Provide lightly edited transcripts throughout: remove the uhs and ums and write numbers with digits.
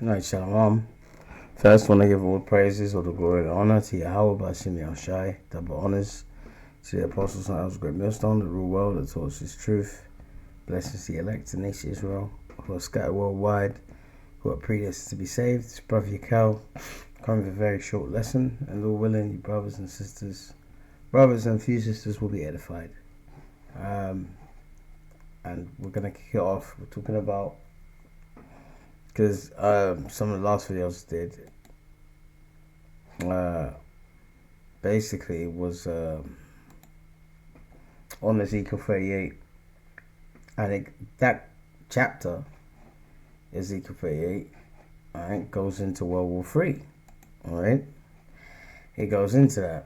Right, Shalom. First, want to give all praises, all the glory and honor to Yahweh, Bashim Yahushai, double honors to the apostles and elders, great millstone, the rule world, that taught us truth. Blessings to the elect, the nation Israel, who are scattered worldwide, who are predestined to be saved. It's Brother Yakel, coming with a very short lesson, and Lord willing, you brothers and a few sisters will be edified. And we're going to kick it off. We're talking about, because some of the last videos did, basically was on Ezekiel 38, and that chapter, Ezekiel 38, alright, goes into World War 3, alright? It goes into that,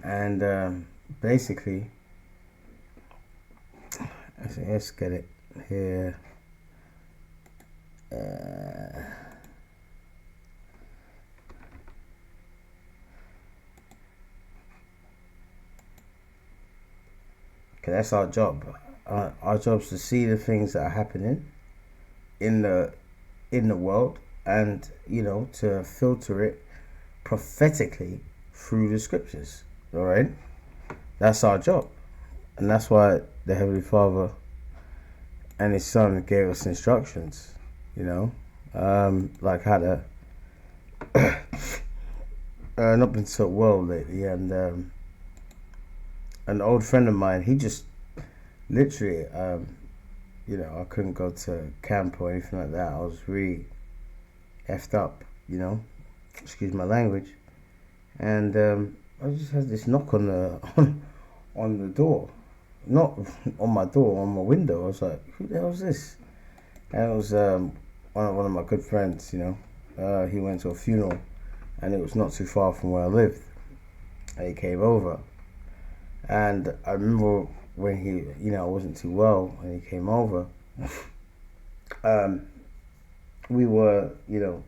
and basically, let's get it here. Okay, that's our job. Our job is to see the things that are happening in the world, and to filter it prophetically through the scriptures. All right, that's our job, and that's why the Heavenly Father and His Son gave us instructions. Like how to not been so well lately, and an old friend of mine, he just literally, I couldn't go to camp or anything like that. I was really effed up, excuse my language, and I just had this knock on the on the door, not on my door, on my window. I was like, who the hell is this? And it was one of my good friends. He went to a funeral, and it was not too far from where I lived, and he came over. And I remember when he, I wasn't too well, and he came over, we were,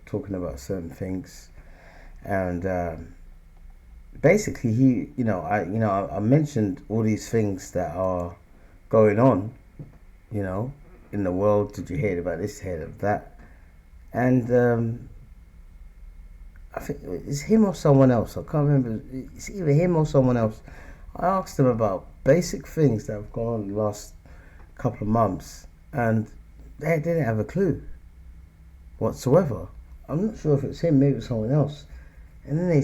talking about certain things, and basically he, I mentioned all these things that are going on, in the world. Did you hear about this, hear of that? And I think it's him or someone else. I can't remember. It's either him or someone else. I asked him about basic things that have gone on the last couple of months, and they didn't have a clue whatsoever. I'm not sure if it's him, maybe it's someone else. And then I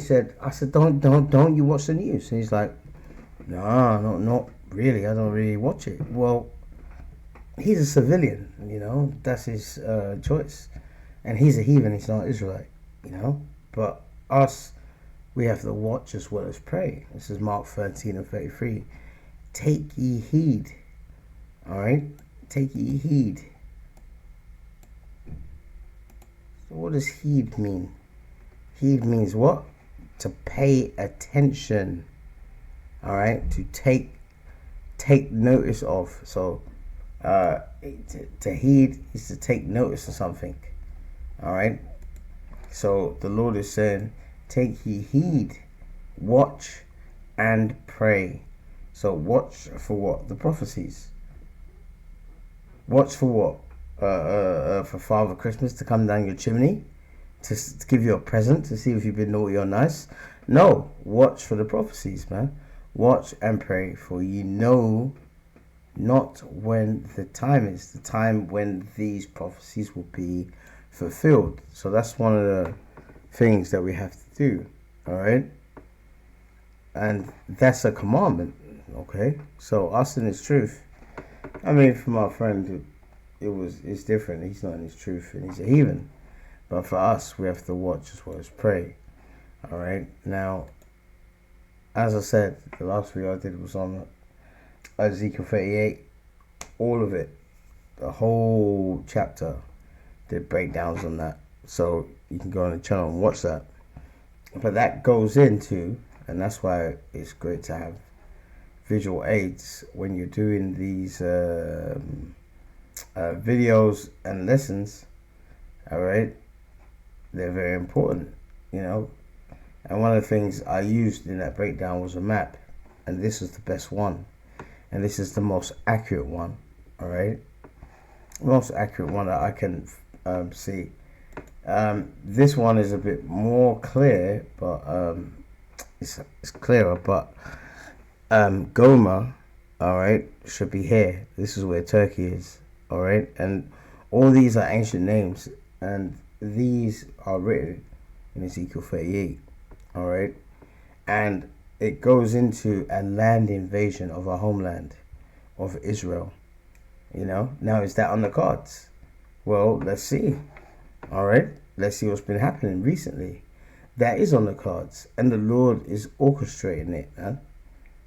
said, don't you watch the news? And he's like, no, not really. I don't really watch it. Well, he's a civilian, that's his choice, and he's a heathen. He's not Israelite, But us, we have to watch as well as pray. This is Mark 13 and 33. Take ye heed. All right? Take ye heed. So what does heed mean? Heed means what? To pay attention. All right? To take notice of. So to heed is to take notice of something. All right? So the Lord is saying, take ye heed, watch and pray. So watch for what? The prophecies. Watch for what? For Father Christmas to come down your chimney, to give you a present, to see if you've been naughty or nice. No, watch for the prophecies, man. Watch and pray, for ye know not when the time is, the time when these prophecies will be fulfilled. So that's one of the things that we have to do. All right, and that's a commandment. Okay, so us in His truth. I mean, for my friend, it's different. He's not in His truth, and he's a heathen. But for us, we have to watch as well as pray. All right. Now, as I said, the last video I did was on Ezekiel 38. All of it, the whole chapter, did breakdowns on that. So you can go on the channel and watch that. But that goes into, and that's why it's great to have visual aids when you're doing these videos and lessons. All right, they're very important, And one of the things I used in that breakdown was a map, and this is the best one, and this is the most accurate one. All right, most accurate one that I can see. This one is a bit more clear, but it's clearer. But Goma, all right, should be here. This is where Turkey is, all right, and all these are ancient names, and these are written in Ezekiel 38, all right, and it goes into a land invasion of our homeland, of Israel. Now is that on the cards? Well, let's see. All right, let's see what's been happening recently. That is on the cards, and the Lord is orchestrating it, man.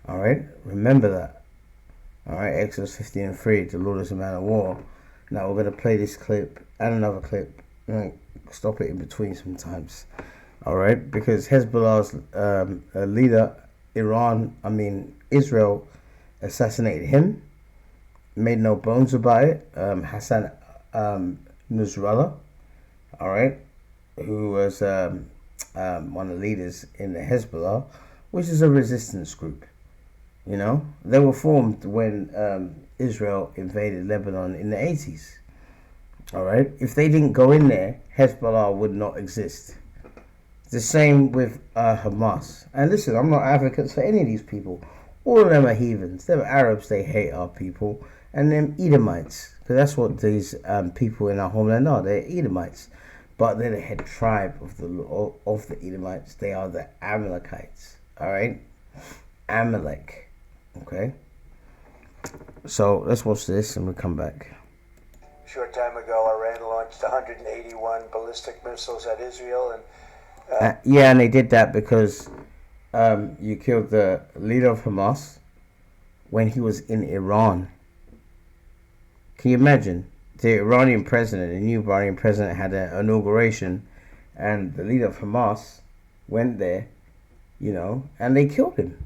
All right, remember that. All right, Exodus 15:3. The Lord is a man of war. Now we're gonna play this clip and another clip. Stop it in between sometimes. All right, because Hezbollah's leader, Israel, assassinated him. Made no bones about it. Hassan Nasrallah, all right, who was one of the leaders in the Hezbollah, which is a resistance group. They were formed when Israel invaded Lebanon in the 80s. All right, if they didn't go in there, Hezbollah would not exist. The same with Hamas. And listen, I'm not advocates for any of these people. All of them are heathens. They're Arabs. They hate our people. And them Edomites, because that's what these people in our homeland are. They're Edomites, but they're the head tribe of the Edomites. They are the Amalekites. All right, Amalek. Okay. So let's watch this and we'll come back. Short time ago, Iran launched 181 ballistic missiles at Israel, and yeah, and they did that because you killed the leader of Hamas when he was in Iran. Can you imagine? The Iranian president, the new Iranian president, had an inauguration, and the leader of Hamas went there, and they killed him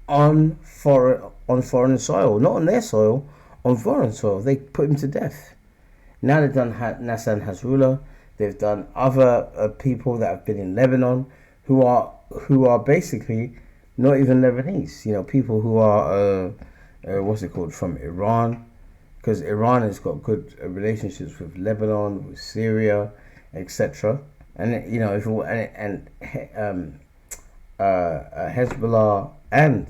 on foreign soil, not on their soil, on foreign soil. They put him to death. Now they've done Nasser Nasrallah. They've done other people that have been in Lebanon who are basically not even Lebanese. People who are from Iran. Because Iran has got good relationships with Lebanon, with Syria, etc. And Hezbollah and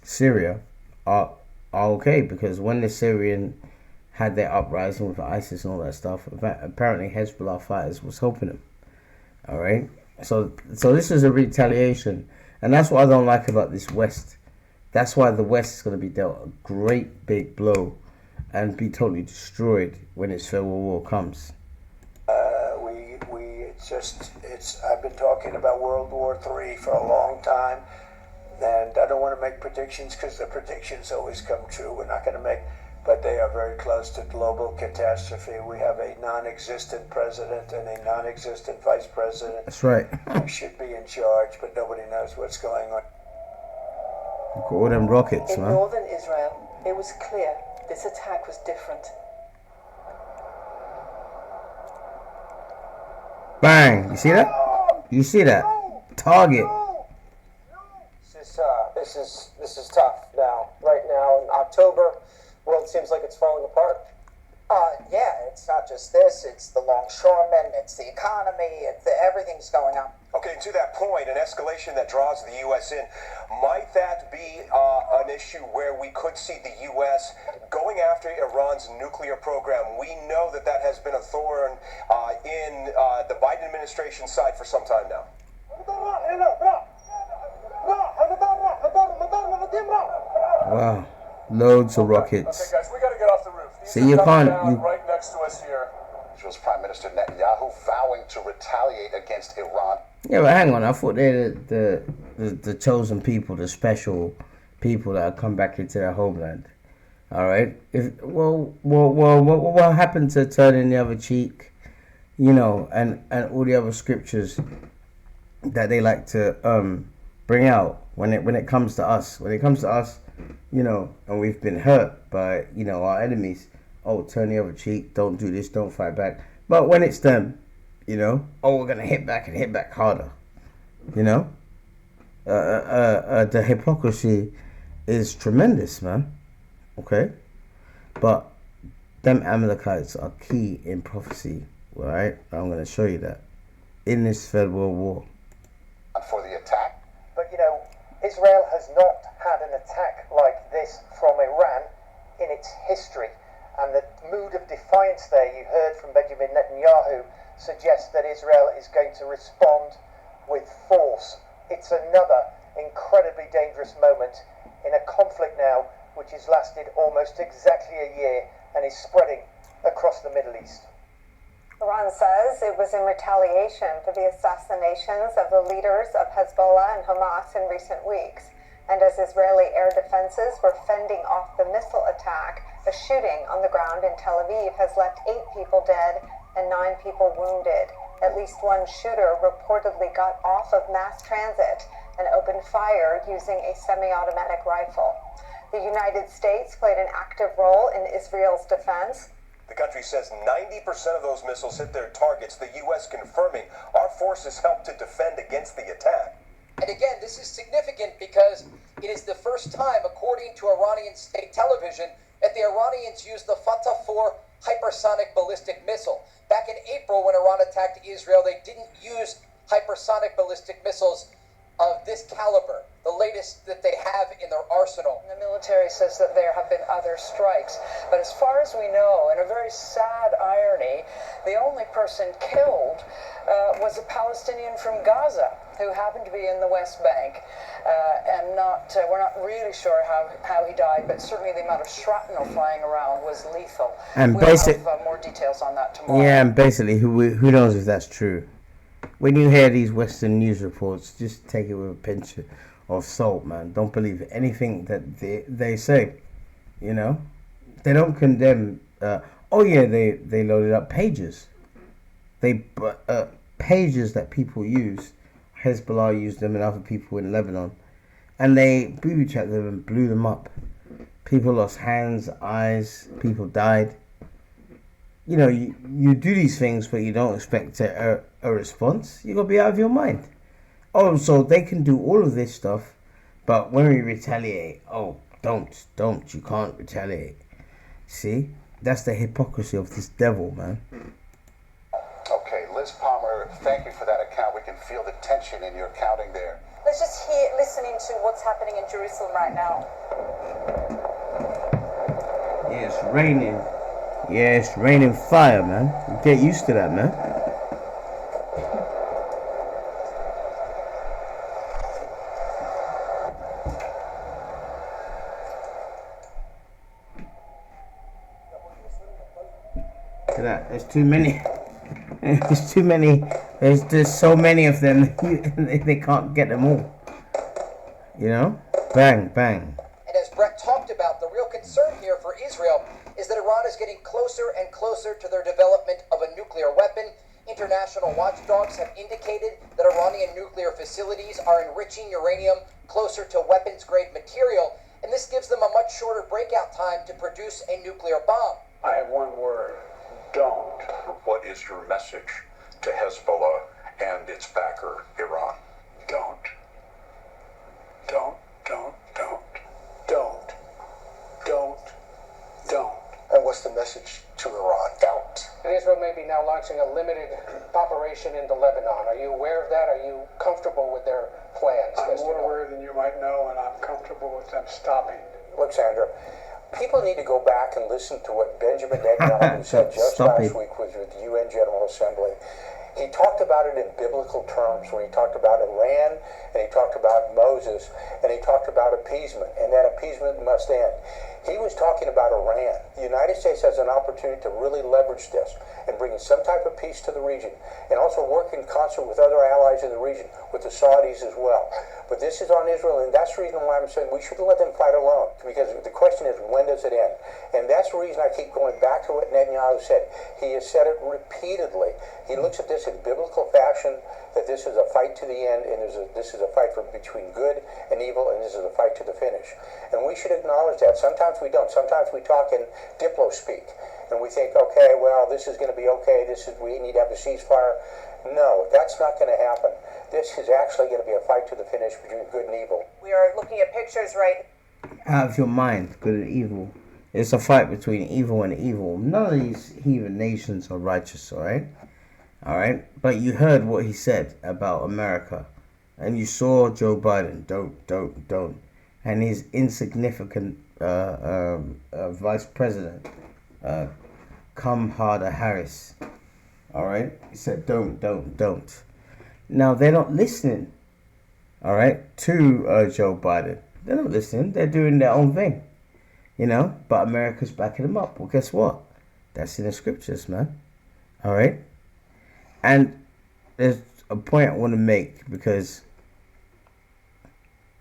Syria are okay, because when the Syrian had their uprising with ISIS and all that stuff, apparently Hezbollah fighters was helping them. All right, so this is a retaliation, and that's what I don't like about this West. That's why the West is going to be dealt a great big blow and be totally destroyed when its Civil War comes. I've been talking about World War III for a long time, and I don't want to make predictions because the predictions always come true. We're not going to make, but they are very close to global catastrophe. We have a non-existent president and a non-existent vice president. That's right. Who should be in charge, but nobody knows what's going on. All them rockets, in man. northern Israel, it was clear this attack was different. Bang! You see that? You see that? Target. This is tough now. Right now in October, world seems like it's falling apart. Yeah, it's not just this, it's the longshoremen, it's the economy, everything's going on. Okay, to that point, an escalation that draws the U.S. in, might that be an issue where we could see the U.S. going after Iran's nuclear program? We know that has been a thorn in the Biden administration's side for some time now. Wow, loads of rockets. Okay, guys, we got to get off the roof. See, you can't. Right next to us here. Israel's Prime Minister Netanyahu vowing to retaliate against Iran. Yeah, but hang on. I thought they're the chosen people, the special people that have come back into their homeland. All right. What happened to turning the other cheek? And all the other scriptures that they like to bring out when it comes to us. When it comes to us, and we've been hurt by our enemies. Oh, turn the other cheek. Don't do this. Don't fight back. But when it's them, we're gonna hit back and hit back harder. The hypocrisy is tremendous, man. Okay, but them Amalekites are key in prophecy. Right? I'm going to show you that in this Third World War. For the attack? But Israel has not had an attack like this from Iran in its history. And the mood of defiance there you heard from Benjamin Netanyahu suggests that Israel is going to respond with force. It's another incredibly dangerous moment in a conflict now which has lasted almost exactly a year and is spreading across the Middle East. Iran says it was in retaliation for the assassinations of the leaders of Hezbollah and Hamas in recent weeks. And as Israeli air defenses were fending off the missile attack, a shooting on the ground in Tel Aviv has left 8 people dead and 9 people wounded. At least one shooter reportedly got off of mass transit and opened fire using a semi-automatic rifle. The United States played an active role in Israel's defense. The country says 90% of those missiles hit their targets, the U.S. confirming our forces helped to defend against the attack. And again, this is significant because it is the first time, according to Iranian state television, that the Iranians used the Fatah-4 hypersonic ballistic missile. Back in April, when Iran attacked Israel, they didn't use hypersonic ballistic missiles of this caliber, the latest that they have in their arsenal. The military says that there have been other strikes, but as far as we know, in a very sad irony, the only person killed was a Palestinian from Gaza who happened to be in the West Bank, and we're not really sure how he died, but certainly the amount of shrapnel flying around was lethal. And we'll have more details on that tomorrow. Yeah, and basically, who knows if that's true? When you hear these Western news reports, just take it with a pinch of salt, man. Don't believe anything that they say. You know, they don't condemn. They loaded up pages. Pages that people use. Hezbollah used them and other people in Lebanon, and they booby trapped them and blew them up. People lost hands, eyes. People died. You know, you do these things, but you don't expect a response. You gotta be out of your mind. Oh, so they can do all of this stuff, but when we retaliate, don't, you can't retaliate. See, that's the hypocrisy of this devil, man. Okay, Liz Palmer, thank you for that account. We can feel the tension in your accounting there. Let's just listening to what's happening in Jerusalem right now. Yeah, it's raining. Yeah, it's raining fire, man. Get used to that, man. Look at that. There's too many. There's too many. There's so many of them. They can't get them all. You know? Bang, bang. And as Brett talked about, the real concern here for Israel is that Iran is getting closer and closer to their development of a nuclear weapon. International watchdogs have indicated that Iranian nuclear facilities are enriching uranium closer to weapons-grade material, and this gives them a much shorter breakout time to produce a nuclear bomb. I have one word: don't. What is your message to Hezbollah and its backer, Iran? Don't. And what's the message to Iran? Don't. And Israel may be now launching a limited operation into Lebanon. Are you aware of that? Are you comfortable with their plans? I'm more aware than you might know, and I'm comfortable with them stopping. Look, Sandra, people need to go back and listen to what Benjamin Netanyahu said just last week with the UN General Assembly. He talked about it in biblical terms when he talked about Iran, and he talked about Moses, and he talked about appeasement, and that appeasement must end. He was talking about Iran. The United States has an opportunity to really leverage this and bring some type of peace to the region, and also work in concert with other allies in the region, with the Saudis as well. But this is on Israel, and that's the reason why I'm saying we shouldn't let them fight alone, because the question is, when does it end? And that's the reason I keep going back to what Netanyahu said. He has said it repeatedly. He looks at this in biblical fashion, that this is a fight to the end, and this is a fight between good and evil, and this is a fight to the finish. And we should acknowledge that. Sometimes we don't. Sometimes we talk in diplo speak, and we think, okay, well, this is going to be okay. We need to have a ceasefire. No, that's not going to happen. This is actually going to be a fight to the finish between good and evil. We are looking at pictures right Out of your mind, good and evil. It's a fight between evil and evil. None of these heathen nations are righteous, alright? Alright? But you heard what he said about America. And you saw Joe Biden, don't. And his insignificant vice president, Kamala Harris. Alright? He said, don't. Now, they're not listening, alright, to Joe Biden. They're not listening. They're doing their own thing. You know, but America's backing them up. Well, guess what? That's in the scriptures, man. All right? And there's a point I want to make, because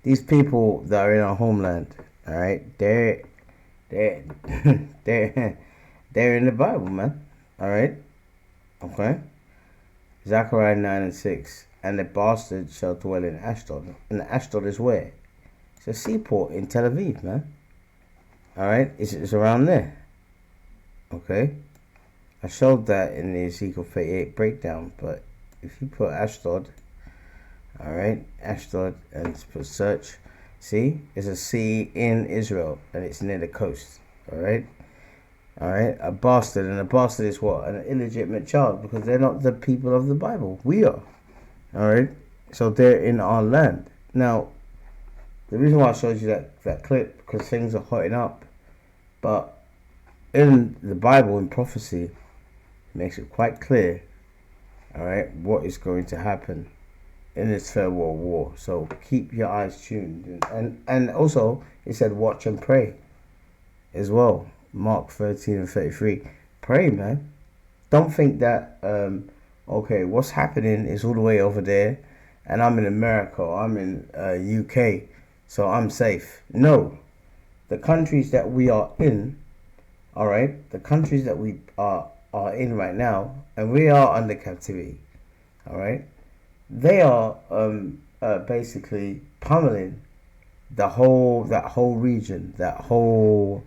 these people that are in our homeland, all right, they're in the Bible, man. All right? Okay? Zechariah 9:6. And the bastard shall dwell in Ashdod. And Ashdod is where? It's a seaport in Tel Aviv, man. Alright, it's around there. Okay? I showed that in the Ezekiel 38 breakdown, but if you put Ashdod, alright, Ashdod, and put search, see, it's a sea in Israel, and it's near the coast. Alright? Alright, a bastard, and a bastard is what? An illegitimate child, because they're not the people of the Bible. We are. Alright? So they're in our land. Now, the reason why I showed you that clip, because things are hotting up. But in the Bible, in prophecy, it makes it quite clear, alright, what is going to happen in this Third World War. So keep your eyes tuned. And also, it said watch and pray as well. Mark 13:33. Pray, man. Don't think that, okay, what's happening is all the way over there, and I'm in America, or I'm in UK, so I'm safe. No. The countries that we are in, all right, the countries that we are in right now, and we are under captivity, all right, they are basically pummeling that whole region, that whole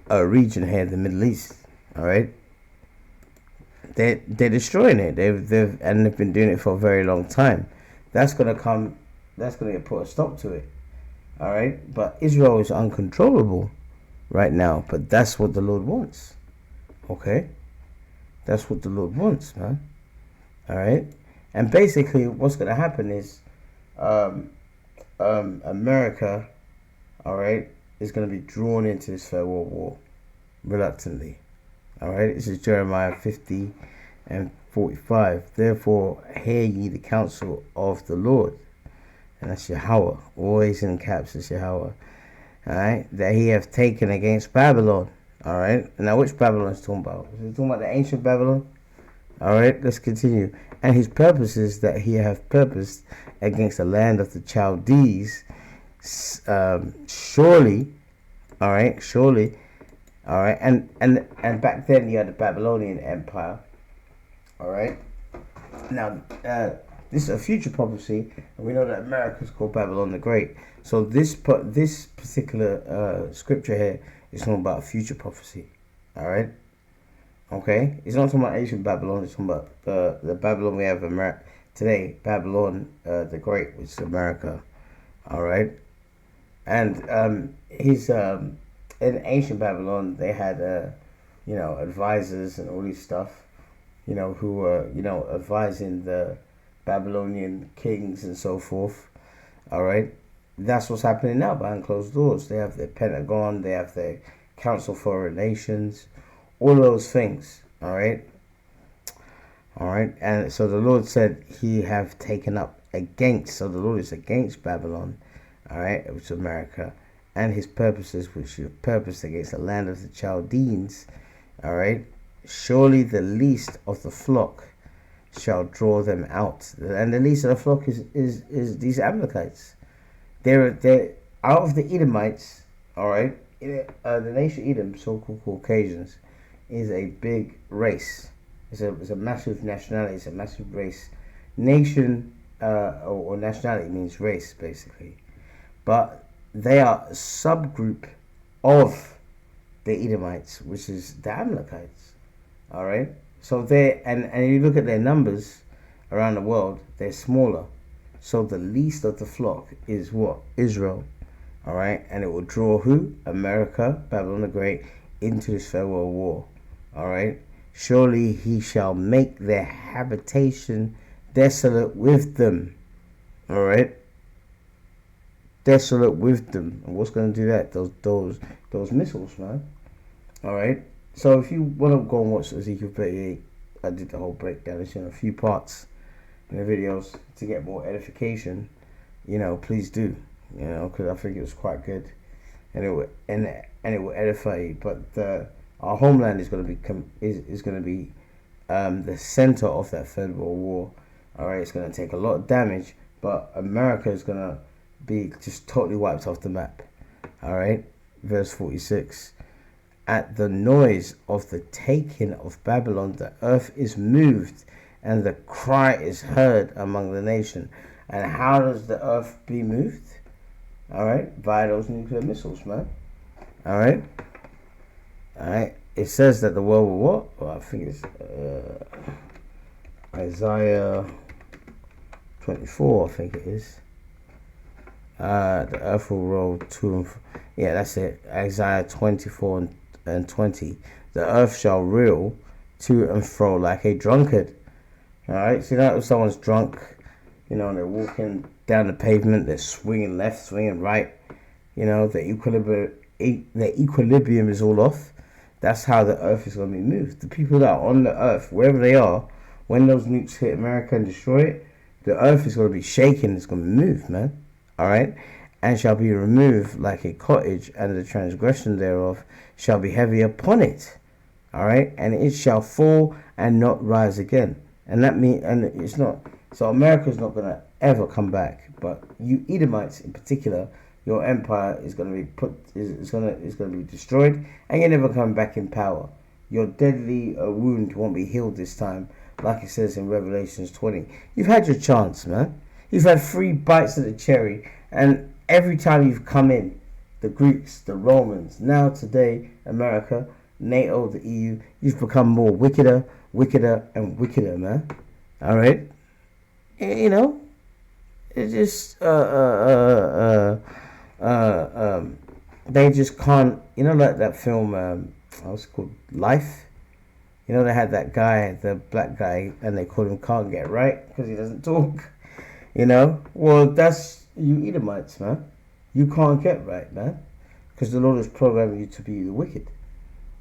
region here, the Middle East, all right. They're destroying it. They've been doing it for a very long time. That's gonna put a stop to it. All right, but Israel is uncontrollable right now. But that's what the Lord wants. Okay, that's what the Lord wants, man. All right, and basically, what's gonna happen is, America, all right, is gonna be drawn into this Third World War reluctantly. All right, this is Jeremiah 50:45. Therefore, hear ye the counsel of the Lord. And that's Yahweh, always in caps, is Yahweh. Alright, that he hath taken against Babylon. Alright, now which Babylon is talking about? Is he talking about the ancient Babylon? Alright, let's continue. And his purposes that he hath purposed against the land of the Chaldeans, surely, alright, and back then you had the Babylonian Empire. Alright, now, this is a future prophecy, and we know that America is called Babylon the Great. So this particular scripture here is talking about future prophecy. All right, okay. It's not talking about ancient Babylon. It's talking about the Babylon we have today, Babylon the Great, which is America. All right, and in ancient Babylon they had advisors and all this stuff, who were advising the Babylonian kings and so forth. All right, that's what's happening now behind closed doors. They have their Pentagon, they have their Council for Foreign Nations, all those things. All right, and so the Lord said he have taken up against. So the Lord is against Babylon, all right, which is America, and his purposes, which he purposed against the land of the Chaldeans. All right, surely the least of the flock shall draw them out, and the least of the flock is these Amalekites. They're out of the Edomites. All right, the nation Edom, so-called Caucasians, is a big race. It's a massive nationality. It's a massive race. Nation or nationality means race, basically, but they are a subgroup of the Edomites, which is the Amalekites. All right. So they and you look at their numbers around the world, they're smaller. So the least of the flock is what? Israel. All right, and it will draw who? America, Babylon the Great, into this third world war. All right, surely he shall make their habitation desolate with them. All right, desolate with them. And what's going to do that? Those missiles, man. All right. So if you want to go and watch Ezekiel 38, I did the whole breakdown. It's in a few parts in the videos to get more edification. Please do. Because I think it was quite good, and it will edify you. But our homeland is going to be the center of that third world war. All right, it's going to take a lot of damage, but America is going to be just totally wiped off the map. All right, verse 46. At the noise of the taking of Babylon, the earth is moved, and the cry is heard among the nation. And how does the earth be moved? All right, by those nuclear missiles, man. All right. It says that the world will what? Well, I think it's Isaiah 24. I think it is. The earth will roll to and fro. Yeah, that's it. Isaiah 24 and 20. The earth shall reel to and fro like a drunkard. All right. See that if someone's drunk, and they're walking down the pavement, they're swinging left, swinging right. The equilibrium is all off. That's how the earth is going to be moved. The people that are on the earth, wherever they are, when those nukes hit America and destroy it, the earth is going to be shaken. It's going to move, man. All right, and shall be removed like a cottage, and the transgression thereof shall be heavy upon it. All right, and it shall fall and not rise again. And that means, and it's not. So America is not going to ever come back. But you Edomites in particular, your empire is going to be is going to be destroyed, and you're never coming back in power. Your deadly wound won't be healed this time, like it says in Revelations 20. You've had your chance, man. You've had 3 bites of the cherry, and every time you've come in, the Greeks, the Romans, now today, America, NATO, the EU, you've become more wickeder, and wickeder, man. All right, it just they just can't. Like that film, what's it called, Life. They had that guy, the black guy, and they called him Can't Get Right because he doesn't talk. Well, that's you Edomites, man. You can't get right, man, because the Lord is programming you to be the wicked.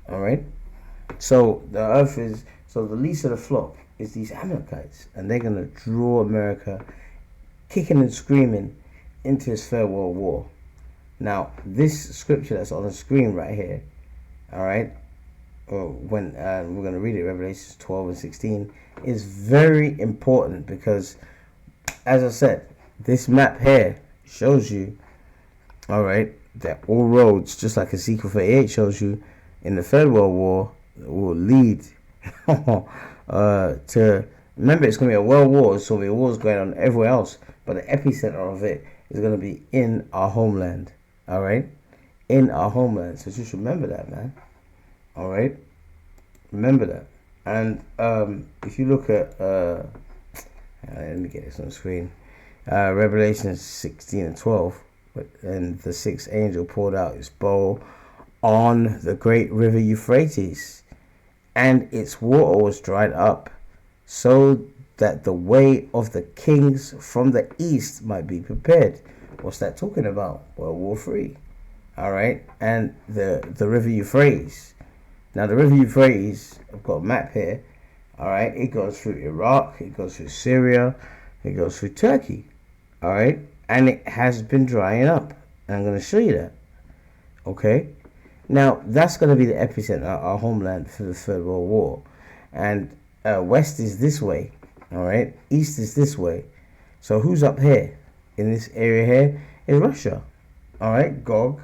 All right. So the earth is the least of the flock is these Amalekites, and they're gonna draw America, kicking and screaming, into this third world war. Now, this scripture that's on the screen right here, all right, when we're gonna read it, Revelations 12 and 16, is very important because, as I said, this map here shows you, all right, that all roads, just like Ezekiel 38 shows you, in the Third World War, will lead to. Remember, it's going to be a world war, so the wars going on everywhere else, but the epicenter of it is going to be in our homeland. All right, in our homeland. So just remember that, man. All right, remember that. And if you look at, let me get this on the screen. Revelation 16 and 12, and the 6th angel poured out his bowl on the great river Euphrates, and its water was dried up, so that the way of the kings from the east might be prepared. What's that talking about? World War 3. All right, and the river Euphrates. Now the river Euphrates, I've got a map here. All right, it goes through Iraq, it goes through Syria, it goes through Turkey. All right, and it has been drying up. And I'm going to show you that. Okay, now that's going to be the epicenter, our homeland for the Third World War. And west is this way. All right, east is this way. So who's up here? In this area here is Russia. All right, Gog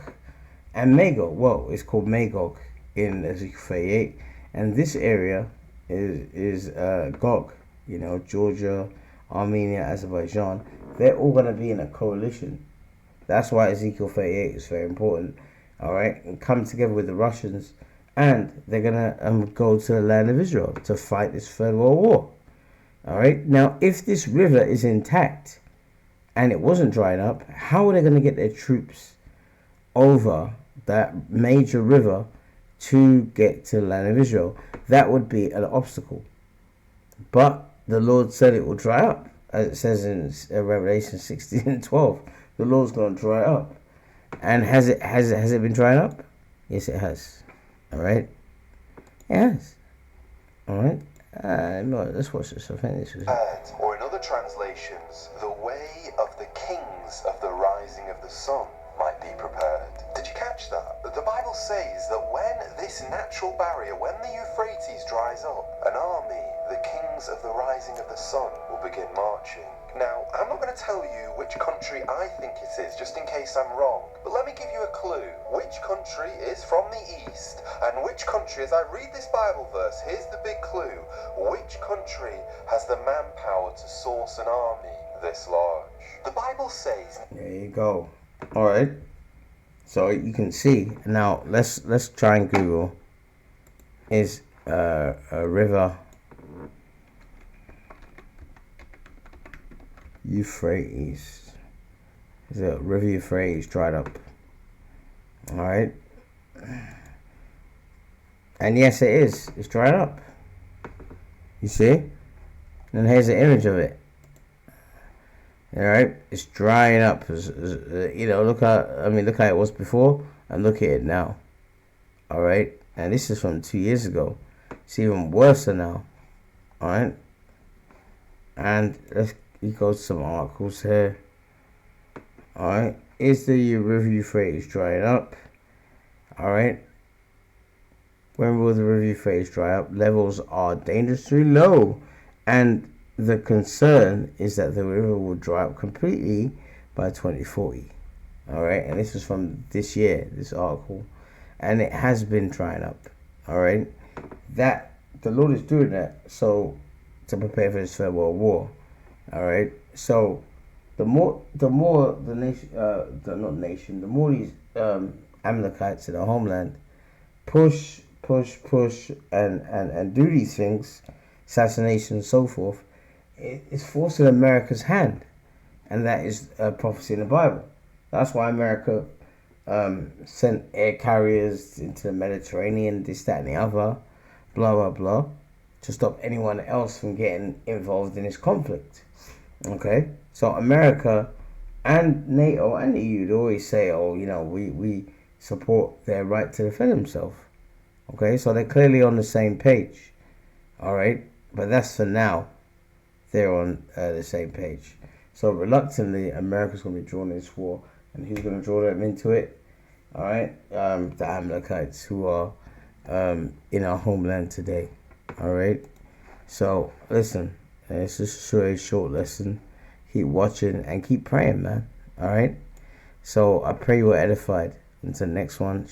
and Magog. Well, it's called Magog in Ezekiel 38, and this area is Gog. Georgia, Armenia, Azerbaijan. They're all going to be in a coalition. That's why Ezekiel 38 is very important. All right, and come together with the Russians, and they're going to go to the land of Israel to fight this Third World War. All right, now if this river is intact and it wasn't dried up, how are they going to get their troops over that major river to get to the land of Israel. That would be an obstacle. But the Lord said it will dry up. As it says in Revelation 16:12. The Lord's going to dry up. And has it been drying up? Yes, it has. Alright? It has. Alright? No, let's watch this. I think this was it. Or in other translations, the way of the kings of the rising of the sun might be prepared. Did you catch that? The Bible says that when this natural barrier, when the Euphrates dries up, an army, the kings of the rising of the sun, will begin marching. Now, I'm not going to tell you which country I think it is, just in case I'm wrong, but let me give you a clue. Which country is from the east, and which country, as I read this Bible verse, here's the big clue, which country has the manpower to source an army this large? The Bible says... There you go. Alright. So you can see. Now, let's try and Google. Is a river Euphrates. Is a river Euphrates dried up? Alright. And yes, it is. It's dried up. You see? And here's an image of it. Alright, it's drying up. You know, look how it was before, and look at it now. Alright, and this is from 2 years ago. It's even worse now. Alright, and let's go to some articles here. Alright, is the river Euphrates drying up? Alright, when will the river Euphrates dry up? Levels are dangerously low, and the concern is that the river will dry up completely by 2040. Alright, and this is from this year, this article, and it has been drying up. Alright, that the Lord is doing that so to prepare for this third world war. Alright, so the more the nation, the more these Amalekites in the homeland push and do these things, assassination and so forth, it's forcing America's hand, and that is a prophecy in the Bible. That's why America sent air carriers into the Mediterranean, this, that, and the other, blah, blah, blah, to stop anyone else from getting involved in this conflict. Okay? So America and NATO and the EU, they always say, oh, you know, we support their right to defend themselves. Okay? So they're clearly on the same page. Alright? But that's for now. They're on the same page. So reluctantly, America's going to be drawn in this war. And who's going to draw them into it? Alright? The Amalekites, who are in our homeland today. Alright? So, listen. It's just a short lesson. Keep watching and keep praying, man. Alright? So, I pray you were edified. Until the next one.